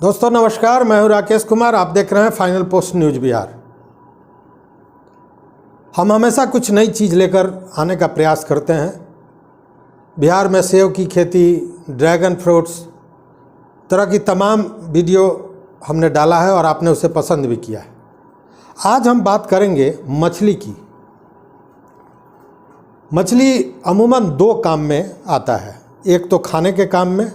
दोस्तों नमस्कार, मैं हूं राकेश कुमार। आप देख रहे हैं फाइनल पोस्ट न्यूज बिहार। हम हमेशा कुछ नई चीज़ लेकर आने का प्रयास करते हैं। बिहार में सेब की खेती, ड्रैगन फ्रूट्स, तरह की तमाम वीडियो हमने डाला है और आपने उसे पसंद भी किया है। आज हम बात करेंगे मछली की। मछली अमूमन दो काम में आता है, एक तो खाने के काम में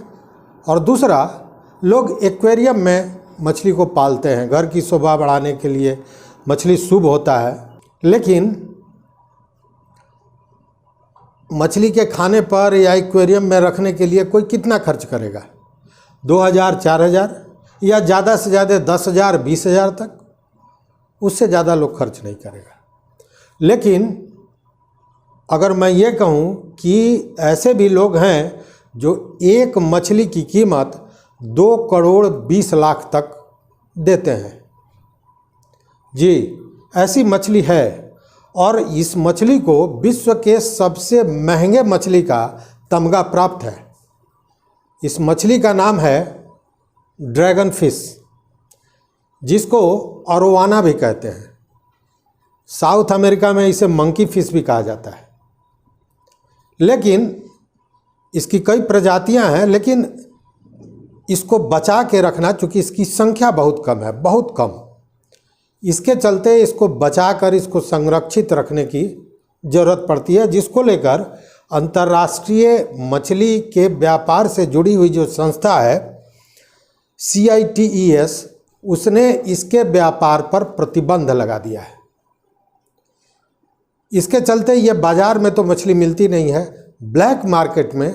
और दूसरा लोग एक्वेरियम में मछली को पालते हैं। घर की शोभा बढ़ाने के लिए मछली शुभ होता है, लेकिन मछली के खाने पर या एक्वेरियम में रखने के लिए कोई कितना खर्च करेगा? 2000, 4000 या ज़्यादा से ज़्यादा 10,000, 20,000 तक, उससे ज़्यादा लोग खर्च नहीं करेगा। लेकिन अगर मैं ये कहूँ कि ऐसे भी लोग हैं जो एक मछली की कीमत 2,20,00,000 तक देते हैं। जी, ऐसी मछली है और इस मछली को विश्व के सबसे महंगे मछली का तमगा प्राप्त है। इस मछली का नाम है ड्रैगन फिश, जिसको अरोवाना भी कहते हैं। साउथ अमेरिका में इसे मंकी फिश भी कहा जाता है। लेकिन इसकी कई प्रजातियां हैं, लेकिन इसको बचा के रखना, चूँकि इसकी संख्या बहुत कम है, बहुत कम, इसके चलते इसको बचाकर इसको संरक्षित रखने की ज़रूरत पड़ती है, जिसको लेकर अंतर्राष्ट्रीय मछली के व्यापार से जुड़ी हुई जो संस्था है CITES, उसने इसके व्यापार पर प्रतिबंध लगा दिया है। इसके चलते ये बाज़ार में तो मछली मिलती नहीं है, ब्लैक मार्केट में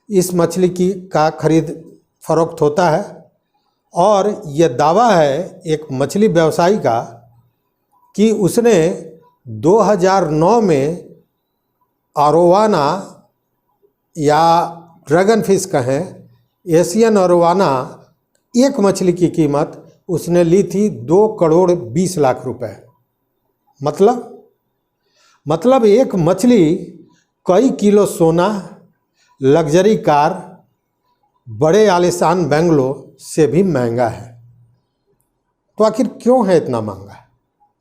इस मछली का खरीद फरोख्त होता है। और ये दावा है एक मछली व्यवसायी का कि उसने 2009 में अरोवाना या ड्रैगन फिश कहें, एशियन अरोवाना, एक मछली की कीमत उसने ली थी 2,20,00,000 रुपए। मतलब एक मछली कई किलो सोना, लग्जरी कार, बड़े आलीशान बंगलो से भी महंगा है। तो आखिर क्यों है इतना महंगा?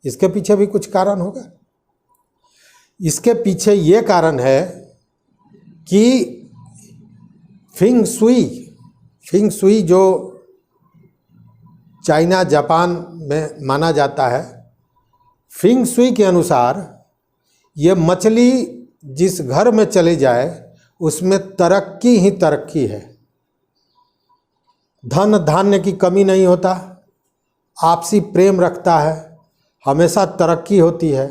इसके पीछे भी कुछ कारण होगा। इसके पीछे ये कारण है कि फिंग सुई जो चाइना, जापान में माना जाता है, फिंग सुई के अनुसार ये मछली जिस घर में चली जाए उसमें तरक्की ही तरक्की है। धन धान्य की कमी नहीं होता, आपसी प्रेम रखता है, हमेशा तरक्की होती है,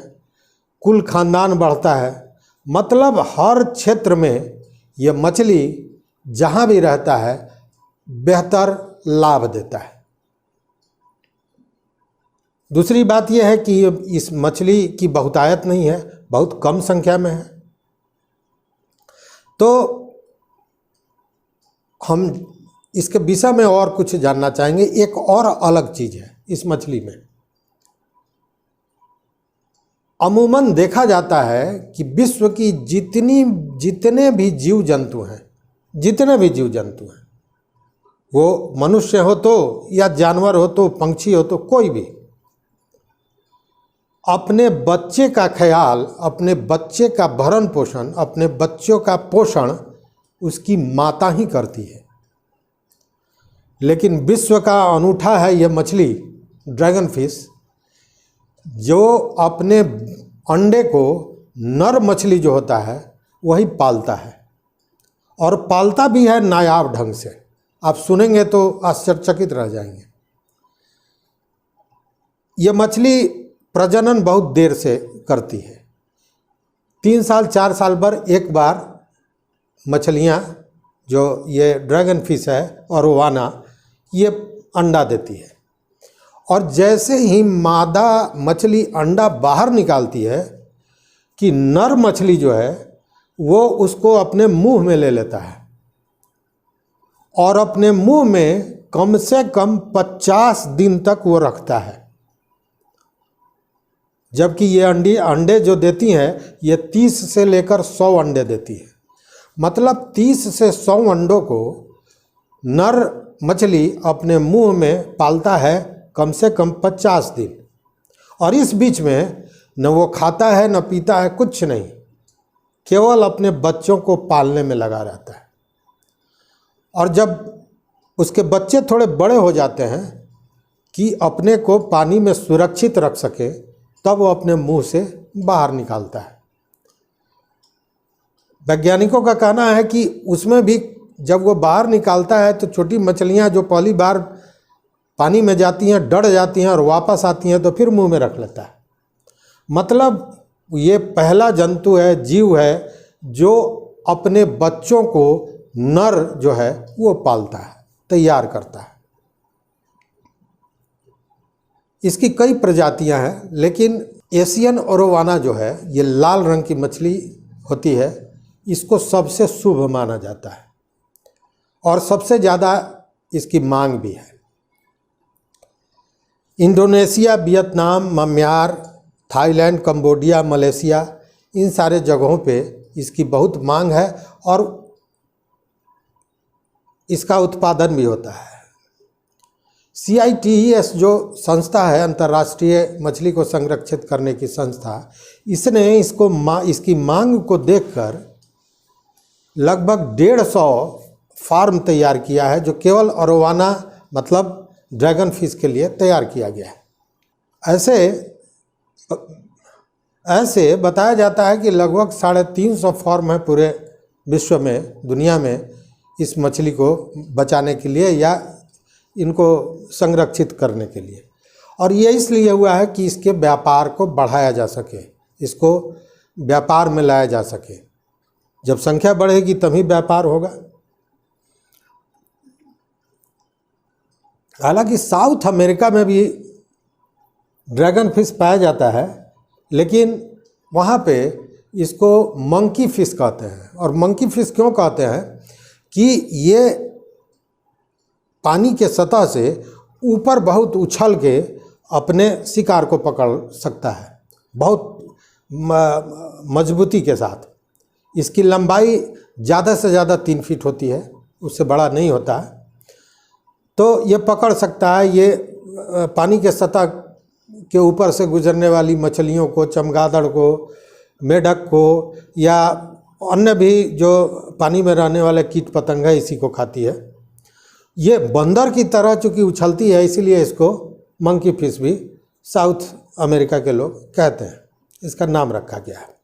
कुल खानदान बढ़ता है। मतलब हर क्षेत्र में ये मछली जहाँ भी रहता है बेहतर लाभ देता है। दूसरी बात यह है कि इस मछली की बहुतायत नहीं है, बहुत कम संख्या में है। तो हम इसके विषय में और कुछ जानना चाहेंगे। एक और अलग चीज़ है इस मछली में। अमूमन देखा जाता है कि विश्व की जितने भी जीव जंतु हैं, वो मनुष्य हो तो या जानवर हो तो पंछी हो तो कोई भी, अपने बच्चे का ख्याल, अपने बच्चे का भरण पोषण, अपने बच्चों का पोषण उसकी माता ही करती है। लेकिन विश्व का अनूठा है यह मछली ड्रैगन फिश, जो अपने अंडे को नर मछली जो होता है वही पालता है, और पालता भी है नायाब ढंग से। आप सुनेंगे तो आश्चर्यचकित रह जाएंगे। यह मछली प्रजनन बहुत देर से करती है। 3 साल 4 साल पर एक बार मछलियाँ, जो ये ड्रैगन फिश है अरोवाना, ये अंडा देती है। और जैसे ही मादा मछली अंडा बाहर निकालती है कि नर मछली जो है वो उसको अपने मुंह में ले लेता है और अपने मुंह में कम से कम 50 दिन तक वो रखता है। जबकि ये अंडे जो देती हैं, ये 30 से लेकर 100 अंडे देती है। मतलब 30 से 100 अंडों को नर मछली अपने मुंह में पालता है कम से कम 50 दिन, और इस बीच में न वो खाता है न पीता है, कुछ नहीं, केवल अपने बच्चों को पालने में लगा रहता है। और जब उसके बच्चे थोड़े बड़े हो जाते हैं कि अपने को पानी में सुरक्षित रख सके, तब वो अपने मुंह से बाहर निकालता है। वैज्ञानिकों का कहना है कि उसमें भी जब वो बाहर निकालता है तो छोटी मछलियां जो पहली बार पानी में जाती हैं डर जाती हैं और वापस आती हैं तो फिर मुंह में रख लेता है। मतलब ये पहला जंतु है, जीव है, जो अपने बच्चों को नर जो है वो पालता है, तैयार करता है। इसकी कई प्रजातियां हैं, लेकिन एशियन ओरोवाना जो है, ये लाल रंग की मछली होती है, इसको सबसे शुभ माना जाता है और सबसे ज़्यादा इसकी मांग भी है। Indonesia, Vietnam, Myanmar, Thailand, Cambodia, Malaysia, इन सारे जगहों पे इसकी बहुत मांग है और इसका उत्पादन भी होता है। CITES जो संस्था है, अंतर्राष्ट्रीय मछली को संरक्षित करने की संस्था, इसने इसकी मांग को देखकर लगभग 150 फार्म तैयार किया है, जो केवल ओरोवाना मतलब ड्रैगन फिश के लिए तैयार किया गया है। ऐसे बताया जाता है कि लगभग 350 फार्म है पूरे विश्व में, दुनिया में, इस मछली को बचाने के लिए या इनको संरक्षित करने के लिए। और ये इसलिए हुआ है कि इसके व्यापार को बढ़ाया जा सके, इसको व्यापार में लाया जा सके। जब संख्या बढ़ेगी तभी व्यापार होगा। हालांकि साउथ अमेरिका में भी ड्रैगन फिश पाया जाता है, लेकिन वहाँ पे इसको मंकी फिश कहते हैं। और मंकी फिश क्यों कहते हैं कि ये पानी के सतह से ऊपर बहुत उछल के अपने शिकार को पकड़ सकता है, बहुत मजबूती के साथ। इसकी लंबाई ज़्यादा से ज़्यादा 3 फीट होती है, उससे बड़ा नहीं होता है। तो ये पकड़ सकता है, ये पानी के सतह के ऊपर से गुजरने वाली मछलियों को, चमगादड़ को, मेढक को, या अन्य भी जो पानी में रहने वाले कीट पतंग है, इसी को खाती है। ये बंदर की तरह चूँकि उछलती है, इसीलिए इसको मंकी फिश भी साउथ अमेरिका के लोग कहते हैं, इसका नाम रखा गया है।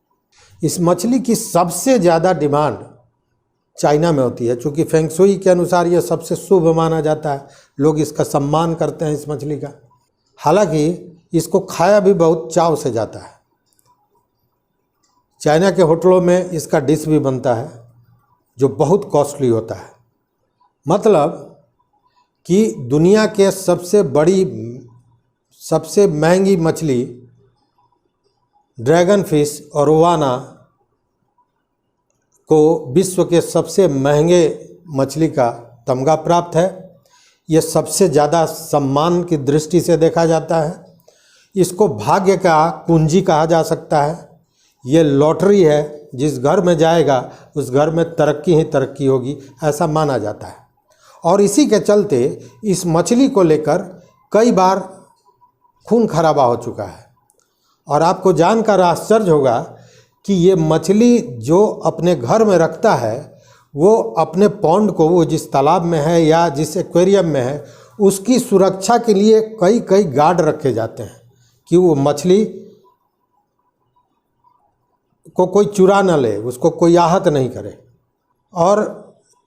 इस मछली की सबसे ज़्यादा डिमांड चाइना में होती है, चूँकि फेंग शुई के अनुसार ये सबसे शुभ माना जाता है, लोग इसका सम्मान करते हैं इस मछली का। हालांकि इसको खाया भी बहुत चाव से जाता है। चाइना के होटलों में इसका डिश भी बनता है, जो बहुत कॉस्टली होता है। मतलब कि दुनिया के सबसे बड़ी, सबसे महंगी मछली ड्रैगन फिश ओरोवाना को विश्व के सबसे महंगे मछली का तमगा प्राप्त है। ये सबसे ज़्यादा सम्मान की दृष्टि से देखा जाता है। इसको भाग्य का कुंजी कहा जा सकता है। ये लॉटरी है, जिस घर में जाएगा उस घर में तरक्की ही तरक्की होगी, ऐसा माना जाता है। और इसी के चलते इस मछली को लेकर कई बार खून खराबा हो चुका है। और आपको जानकर आश्चर्य होगा कि ये मछली जो अपने घर में रखता है, वो अपने पॉन्ड को, वो जिस तालाब में है या जिस एक्वेरियम में है, उसकी सुरक्षा के लिए कई कई गार्ड रखे जाते हैं कि वो मछली को कोई चुरा न ले, उसको कोई आहत नहीं करे। और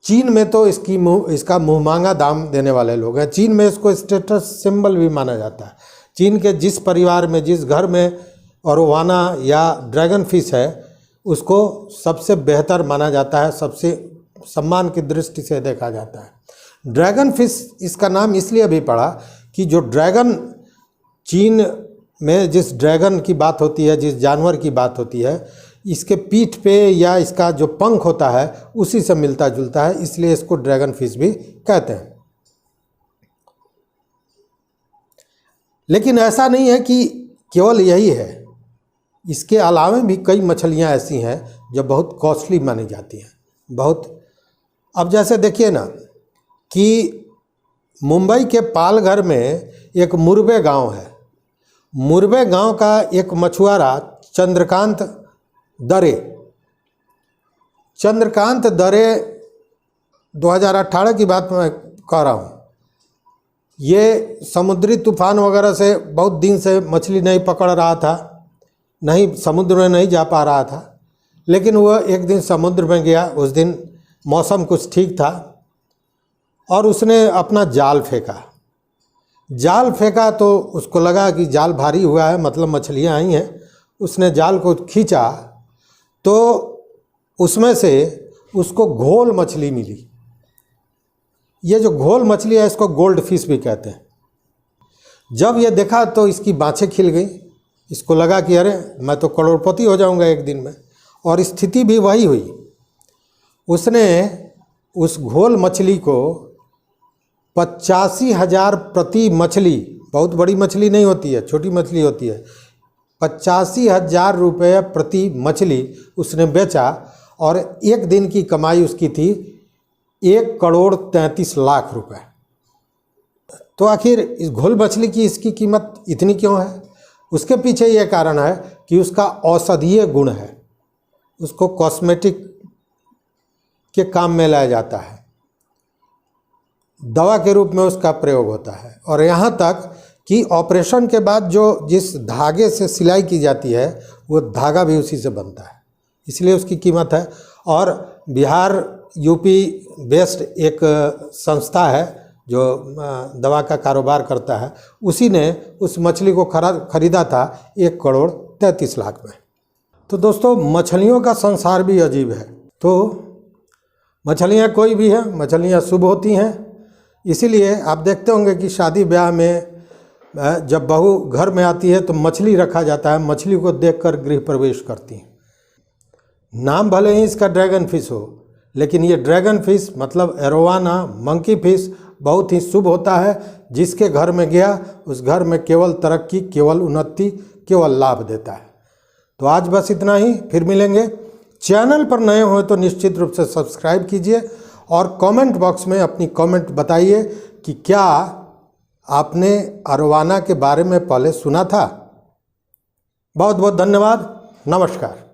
चीन में तो इसका मुँहमांगा दाम देने वाले लोग हैं। चीन में इसको स्टेटस सिंबल भी माना जाता है। चीन के जिस परिवार में, जिस घर में ओरोवाना या ड्रैगन फिश है, उसको सबसे बेहतर माना जाता है, सबसे सम्मान की दृष्टि से देखा जाता है। ड्रैगन फिश इसका नाम इसलिए भी पड़ा कि जो ड्रैगन, चीन में जिस ड्रैगन की बात होती है, जिस जानवर की बात होती है, इसके पीठ पे या इसका जो पंख होता है उसी से मिलता जुलता है, इसलिए इसको ड्रैगन फिश भी कहते हैं। लेकिन ऐसा नहीं है कि केवल यही है, इसके अलावा भी कई मछलियां ऐसी हैं जो बहुत कॉस्टली मानी जाती हैं, बहुत। अब जैसे देखिए ना कि मुंबई के पालघर में एक मुरबे गांव है। मुरबे गांव का एक मछुआरा चंद्रकांत दरे 2018 की बात मैं कह रहा हूँ। ये समुद्री तूफान वगैरह से बहुत दिन से मछली नहीं पकड़ रहा था, नहीं समुद्र में नहीं जा पा रहा था। लेकिन वह एक दिन समुद्र में गया। उस दिन मौसम कुछ ठीक था और उसने अपना जाल फेंका तो उसको लगा कि जाल भारी हुआ है, मतलब मछलियाँ आई हैं। उसने जाल को खींचा तो उसमें से उसको घोल मछली मिली। ये जो घोल मछली है इसको गोल्ड फिश भी कहते हैं। जब ये देखा तो इसकी बाँछें खिल गई। इसको लगा कि अरे मैं तो करोड़पति हो जाऊंगा एक दिन में, और स्थिति भी वही हुई। उसने उस घोल मछली को 85,000 प्रति मछली, बहुत बड़ी मछली नहीं होती है, छोटी मछली होती है, 85,000 रुपये प्रति मछली उसने बेचा। और एक दिन की कमाई उसकी थी 1,33,00,000 रुपये। तो आखिर इस घोल मछली की इसकी कीमत इतनी क्यों है? उसके पीछे ये कारण है कि उसका औषधीय गुण है। उसको कॉस्मेटिक के काम में लाया जाता है, दवा के रूप में उसका प्रयोग होता है। और यहाँ तक कि ऑपरेशन के बाद जिस धागे से सिलाई की जाती है वो धागा भी उसी से बनता है, इसलिए उसकी कीमत है। और बिहार यूपी बेस्ड एक संस्था है जो दवा का कारोबार करता है, उसी ने उस मछली को खरीदा था 1,33,00,000 में। तो दोस्तों, मछलियों का संसार भी अजीब है। तो मछलियाँ कोई भी हैं, मछलियाँ शुभ होती हैं। इसीलिए आप देखते होंगे कि शादी ब्याह में जब बहू घर में आती है तो मछली रखा जाता है, मछली को देखकर गृह प्रवेश करती हैं। नाम भले ही इसका ड्रैगन फिश हो, लेकिन ये ड्रैगन फिश मतलब एरोवाना मंकी फिश बहुत ही शुभ होता है। जिसके घर में गया उस घर में केवल तरक्की, केवल उन्नति, केवल लाभ देता है। तो आज बस इतना ही, फिर मिलेंगे। चैनल पर नए हो तो निश्चित रूप से सब्सक्राइब कीजिए और कमेंट बॉक्स में अपनी कमेंट बताइए कि क्या आपने अरोवाना के बारे में पहले सुना था। बहुत बहुत धन्यवाद। नमस्कार।